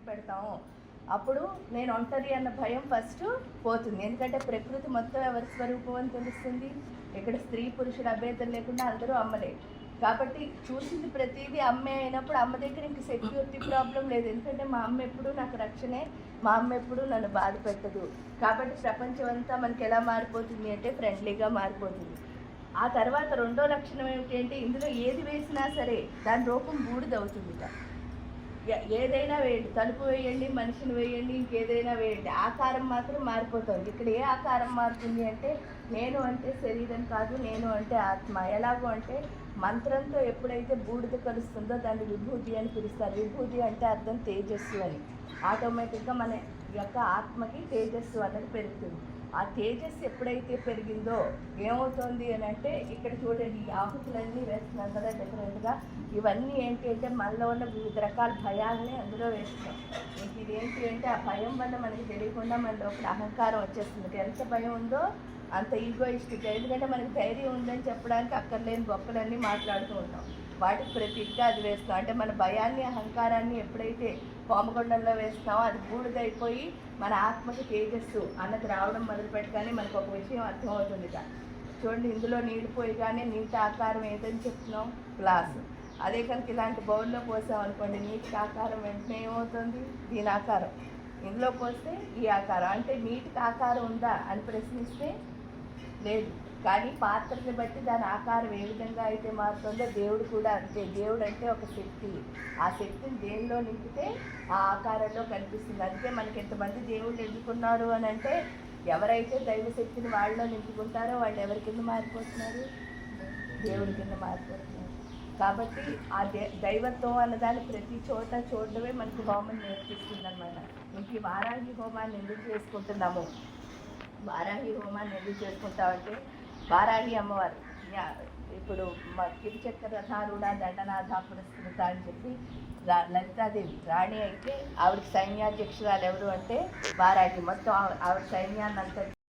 పెడతాము, అప్పుడు నేను ఒంటరి అన్న భయం ఫస్ట్ పోతుంది. ఎందుకంటే ప్రకృతి మొత్తం ఎవరి స్వరూపం అని తెలుస్తుంది. ఇక్కడ స్త్రీ పురుషుడు అభేదం లేకుండా అందరూ అమ్మలే. కాబట్టి చూసింది ప్రతిదీ అమ్మే అయినప్పుడు అమ్మ దగ్గర ఇంక సెక్యూరిటీ ప్రాబ్లం లేదు. ఎందుకంటే మా అమ్మ ఎప్పుడు నాకు రక్షణే, మా అమ్మ ఎప్పుడు నన్ను బాధ పెట్టదు. కాబట్టి ప్రపంచం అంతా మనకి ఎలా మారిపోతుంది అంటే ఫ్రెండ్లీగా మారిపోతుంది. ఆ తర్వాత రెండో లక్షణం ఏమిటి, ఇందులో ఏది వేసినా సరే దాని రూపం బూడిదవుతుందిట. ఏదైనా వేయండి, తలుపు వేయండి, మనిషిని వేయండి, ఇంకేదైనా వేయండి, ఆకారం మాత్రం మారిపోతుంది. ఇక్కడ ఏ ఆకారం మారుతుంది అంటే నేను అంటే శరీరం కాదు, నేను అంటే ఆత్మ. ఎలాగో అంటే మంత్రంతో ఎప్పుడైతే బూడిద కలుస్తుందో దాన్ని విభూతి అని పిలుస్తారు. విభూతి అంటే అర్థం తేజస్సు అని. ఆటోమేటిక్గా మన యొక్క ఆత్మకి తేజస్సు అన్నది పెరుగుతుంది. ఆ తేజస్సు ఎప్పుడైతే పెరిగిందో ఏమవుతుంది అని అంటే ఇక్కడ చూడండి, ఈ ఆహుతులన్నీ వేస్తున్నాం కదా డిఫరెంట్గా. ఇవన్నీ ఏంటి అంటే మనలో ఉన్న వివిధ రకాల భయాల్ని అందులో వేస్తున్నాం. ఇంక ఇదేంటి అంటే ఆ భయం వల్ల మనకి తెలియకుండా మన లోపల అహంకారం వచ్చేస్తుంది. ఎంత భయం ఉందో అంత ఈగోయిస్టిక్. ఎందుకంటే మనకి ధైర్యం ఉందని చెప్పడానికి అక్కర్లేని గొప్పలన్నీ మాట్లాడుతూ ఉంటాం. వాటికి ప్రతిగా అది వేస్తాం. అంటే మన భయాన్ని అహంకారాన్ని ఎప్పుడైతే పాముగొండంలో వేస్తామో అది బూడిదైపోయి మన ఆత్మకి తేజస్సు అన్నది రావడం మొదలుపెట్టగానే మనకు ఒక విషయం అర్థమవుతుంది. చూడండి, ఇందులో నీళ్ళు పోయగానే నీటి ఆకారం ఏదని చెప్తున్నాం, గ్లాసు. అదే కనుక ఇలాంటి బౌల్లో పోసాం అనుకోండి, నీటికి ఆకారం వెంటనే ఏమవుతుంది, దీని ఆకారం. ఇందులో పోస్తే ఈ ఆకారం. అంటే నీటికి ఆకారం ఉందా అని ప్రశ్నిస్తే లేదు. కానీ పాత్రని బట్టి దాని ఆకారం ఏ విధంగా అయితే మారుతుందో దేవుడు కూడా అంతే. దేవుడు అంటే ఒక శక్తి. ఆ శక్తిని దేనిలో నింపితే ఆ ఆకారంలో కనిపిస్తుంది. అందుకే మనకి ఎంతమంది దేవుళ్ళు ఎన్నుకున్నారు అని అంటే ఎవరైతే దైవశక్తిని వాళ్ళలో నింపుకుంటారో వాళ్ళు ఎవరి కింద మారిపోతున్నారు, దేవుడి కింద మారిపోతున్నారు. కాబట్టి ఆ దైవత్వం అన్నదాన్ని ప్రతి చోట చూడడమే మనకి హోమం నేర్పిస్తుంది అనమాట. ఇంక ఈ వారాహి హోమాన్ని ఎందుకు చేసుకుంటున్నాము, వారాహి హోమాన్ని ఎందుకు చేసుకుంటామంటే వారాహి అమ్మవారు ఇప్పుడు కిరిచక్ర రథారూఢ దండనాథ పురస్కృత అని చెప్పి లలితాదేవి రాణి అయితే ఆవిడకి సైన్యాధ్యక్షురాలు ఎవరు అంటే వారాహి. మొత్తం ఆవిడ సైన్యాన్ని అంతా